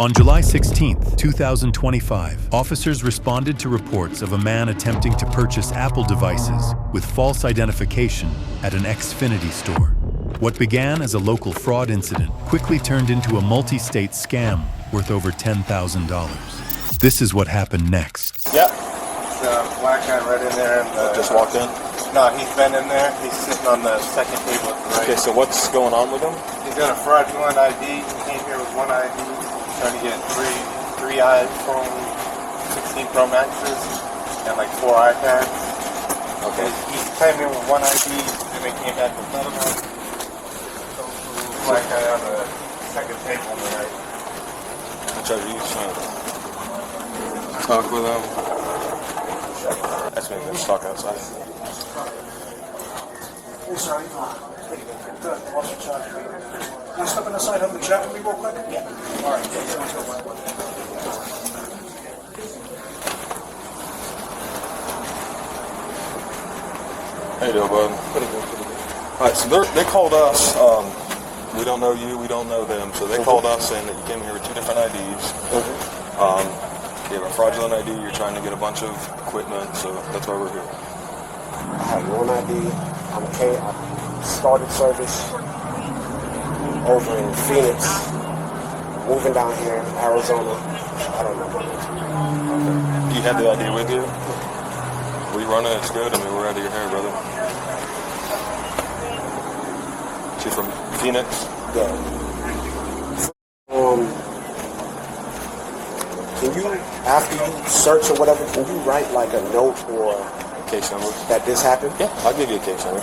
On July 16, 2025, officers responded to reports of a man attempting to purchase Apple devices with false identification at an Xfinity Store. What began as a local fraud incident quickly turned into a multi-state scam worth over $10,000. This is what happened next. Yep. It's a black guy right in there. Just walked in? No, he's been in there. He's sitting on the second table. Right. Okay, so what's going on with him? He's got a fraudulent ID. He came here with one ID. Trying to get three iPhone 16 Pro Maxes and like 4 iPads. Okay. He came in with one ID and then came back with another one. Black guy on the second table on the right. Which are you trying to talk with him? That's maybe let's talk outside. Hey, sorry. Good. Awesome shot. Can you step in the side of the chat with me real quick? Yeah. All right. Sounds good. How you doing, bud? Pretty good. All right, so they called us. We don't know you, we don't know them. So they called us saying that you came here with 2 different IDs. You have a fraudulent ID. You're trying to get a bunch of equipment, so that's why we're here. I have one ID. I started service over in Phoenix, moving down here in Arizona. I don't know. You had the ID with you? We running, it's good. I mean, we're out of your hair, brother. You from Phoenix? Yeah. Can you, after you search or whatever, can you write like a note or Case number? that this happened? Yeah, I'll give you a case number.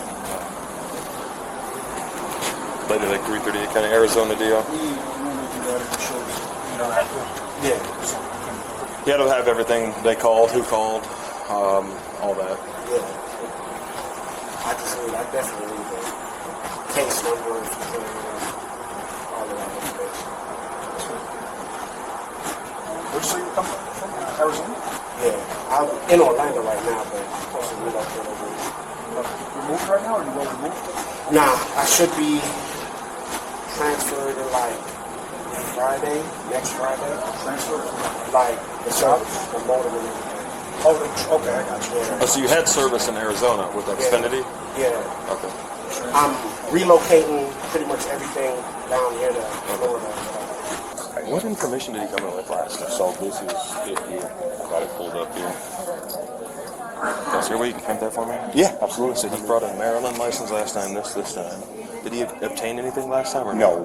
Later, like 3:30, kind of Arizona deal. Yeah. You had to have everything. They called, who called, all that. Yeah. I definitely need a case number if you can, all of that information. Where'd you say you come from? Arizona? Yeah. I'm in Orlando right now, but I'm supposed to move up there over here. You moved right now, or you well removed? Nah, I should be transferred in like next Friday. Transfer? Like the service, the modem and everything. Oh, okay, I got you. Yeah. Oh, so you had service in Arizona with Xfinity? Yeah. Okay. I'm relocating pretty much everything down here to Florida. What information did he come in with last time? So this is it here. Got it pulled up here. Is there a way you can print that for me? Yeah, absolutely. So he brought a Maryland license last time, this time. Did he obtain anything last time or No,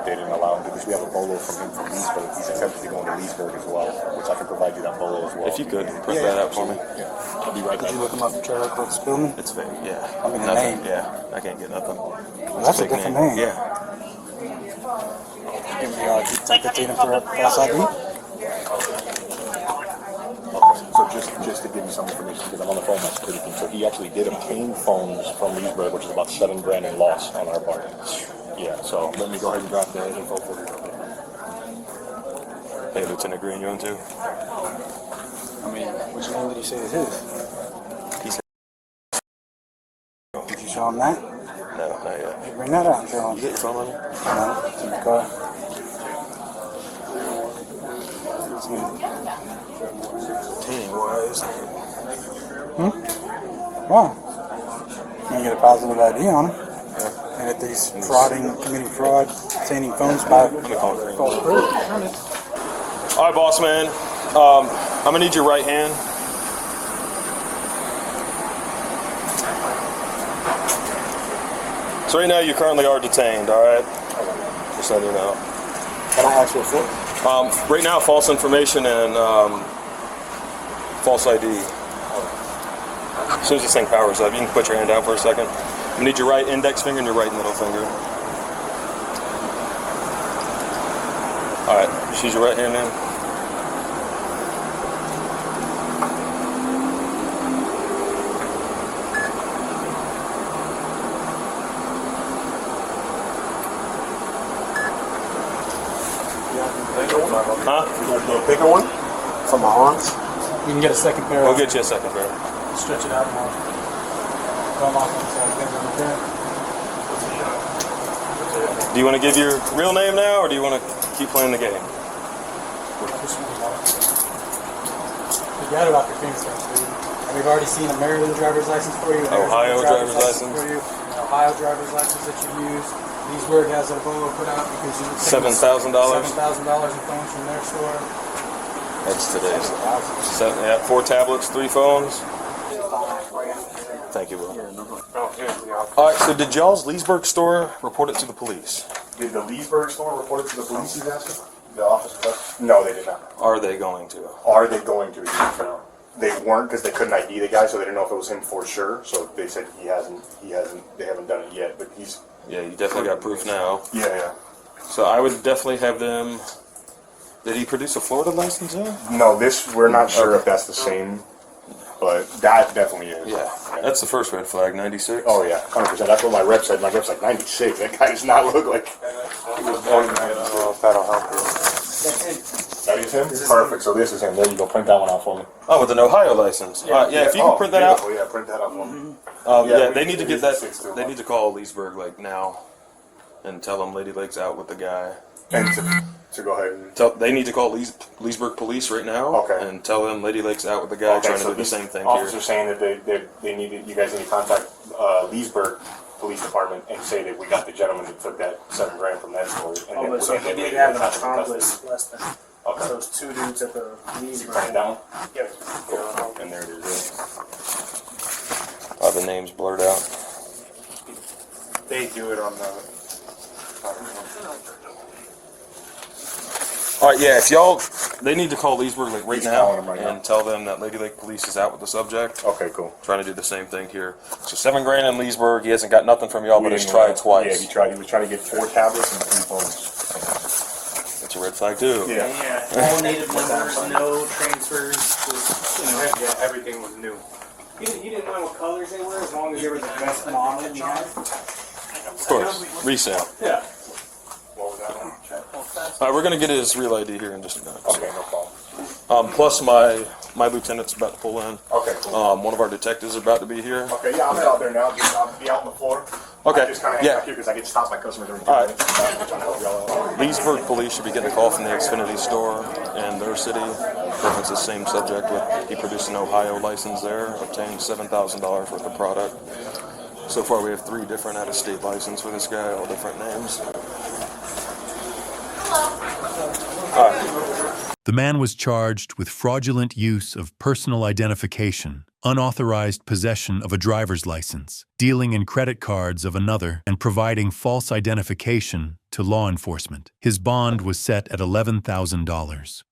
they didn't allow him because we have a bolo from him from Leesburg. He's attempting to go into Leesburg as well, which I can provide you that bolo as well. If you could, print that out for me. Yeah, I'll be right back. Did you look him up in Cherry Court Spillman? It's fake, yeah. I mean, the nothing. name. Yeah, I can't get nothing. That's a different name. Yeah. Give me the for Class ID? So just to give you some information, because I'm on the phone, that's pretty cool. So he actually did obtain phones from Leesburg, which is about $7,000 in loss on our part. Yeah, so let me go ahead and drop the info for you. Hey, Lieutenant Green, you on too? I mean, which name did he say is his? He said, Did you show him that? no, not yet. Hey, bring that out and show him. You get your phone on you? No, it's in the car. Team-wise. Wow. You can get a positive ID on him. Yeah. And if he's committing fraud, obtaining phones by false proof. All right, boss man. I'm gonna need your right hand. So right now you currently are detained. All right. Just letting you know. Can I ask you a favor? Right now, false information and false ID. As soon as this thing powers up, you can put your hand down for a second. You need your right index finger and your right middle finger. All right, just use your right hand, man. Huh? A bigger one for my arms. You can get a second pair. We'll get you a second pair. Stretch it out more. Come off on the side. Do you want to give your real name now, or do you want to keep playing the game? Just one more. You got it off your fingertips, dude. And we've already seen a Maryland driver's license for you. An Ohio Arizona driver's license. for you. An Ohio driver's license that you use. Leesburg has a BOA put out because you $7,000? $7,000 in phones from their store. That's today's. 4 tablets, 3 phones. Thank you, Will. All right, so did y'all's Leesburg store report it to the police? Did the Leesburg store report it to the police, he's asking? The officer? No, they did not. Are they going to? Are they going to? They weren't because they couldn't ID the guy, so they didn't know if it was him for sure. So they said they haven't done it yet, but he's... Yeah, you definitely got proof now. Yeah. So I would definitely have them... Did he produce a Florida license yet? No, we're not sure if that's the same, but that definitely is. Yeah, that's the first red flag, 96. Oh yeah, 100%. That's what my rep said. My rep's like 96. That guy does not look like he was born in 96. That'll help you. That is him? Perfect. So this is him. There you go. Print that one out for me. Oh, with an Ohio license. If you can print that out. Yeah, print that out for me. They need to get that. They need to call Leesburg like now, and tell them Lady Lake's out with the guy. And to go ahead and They need to call Leesburg police right now. Okay. And tell them Lady Lake's out with the guy trying to do the same thing officers here. saying that they need you guys need to contact Leesburg Police Department and say that we got the gentleman that took that $7,000 from that store. And But so he did have an accomplice less than. Okay. Those 2 dudes at the knees. Turn it down. Yep. Cool. And there it is. The names blurred out. They do it on the. All right, yeah. If y'all, they need to call Leesburg like right He's now calling them right now. and tell them that Lady Lake Police is out with the subject. Okay, cool. Trying to do the same thing here. So $7,000 in Leesburg. He hasn't got nothing from y'all, but he's tried twice. Yeah, he was trying to get 4 tablets and 3 phones. That's a red flag too. Yeah. All native numbers, no transfers. Yeah, everything was new. You didn't mind what colors they were as long as they were the best model you had? Of course, resale. Yeah. What was that one? All right, we're gonna get his real ID here in just a minute. Okay, no problem. Plus, my lieutenant's about to pull in. Okay, cool. One of our detectives is about to be here. Okay, yeah, I'm out there now. I'll be out on the floor. Okay, I just kind of hang yeah. out here because I get stopped by customers every 2 All right. minutes. I'm trying to help y'all out. Leesburg police should be getting a call from the Xfinity Store in their city. Reference the same subject with he produced an Ohio license there, obtained $7,000 worth of product. So far, we have 3 different out-of-state licenses for this guy, all different names. The man was charged with fraudulent use of personal identification, unauthorized possession of a driver's license, dealing in credit cards of another, and providing false identification to law enforcement. His bond was set at $11,000.